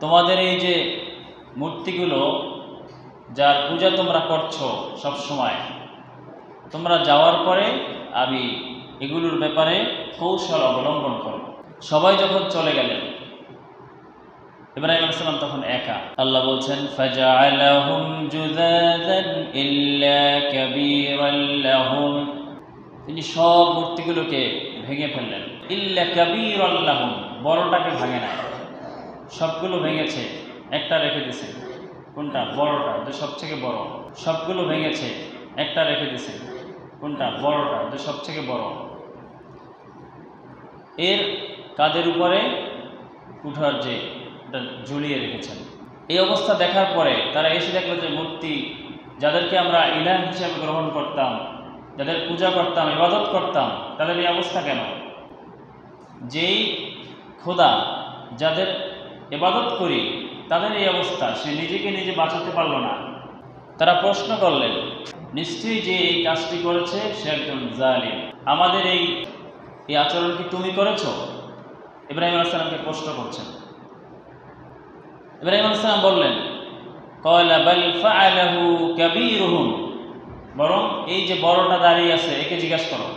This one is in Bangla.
তোমাদের এই যে মূর্তিগুলো যার পূজা তোমরা করছো সব সময়, তোমরা যাওয়ার পরে আমি এগুলোর ব্যাপারে কৌশল অবলম্বন করব। সবাই যখন চলে গেলেন, ইব্রাহিম আলাইহিস সালাম তখন একা। আল্লাহ বলছেন ফাজআলাহুম জুযাযান ইল্লা কাবীরান লাহুম, তিনি সব মূর্তিগুলোকে ভেঙে ফেললেন। ইল্লা কাবীরান লাহুম, বড়টাকে ভাঙে নাই, সবগুলো ভেঙেছে, একটা রেখে দিয়েছে। কোনটা? বড়টা, যে সবথেকে বড়। সবগুলো ভেঙেছে, একটা রেখে দিয়েছে। কোনটা? বড়টা, যে সবথেকে বড়। এর কাঁধের উপরে কুঠার যে ঝুলিয়ে রেখেছেন। এই অবস্থা দেখার পরে তারা এসে দেখলো যে মূর্তি যাদেরকে আমরা ইলাহ হিসাবে গ্রহণ করতাম, যাদের পূজা করতাম, ইবাদত করতাম, তাদের এই অবস্থা কেন? যেই খোদা যাদের ইবাদত করি তাদের এই অবস্থা, সে নিজেকে নিজে বাঁচাতে পারল না। তারা প্রশ্ন করলেন, নিশ্চয়ই যে এই কাজটি করেছে সে একজন জালিম। আমাদের এই আচরণ কি তুমি করেছো? ইব্রাহিম আলাইহিস সালামকে প্রশ্ন করছেন। ইব্রাহিম আলাইহিস সালাম বললেন, ক্বালা বাল ফাআলাহু কাবীরুহুম, বরং এই যে বড়টা দাঁড়িয়ে আছে একে জিজ্ঞাসা করো।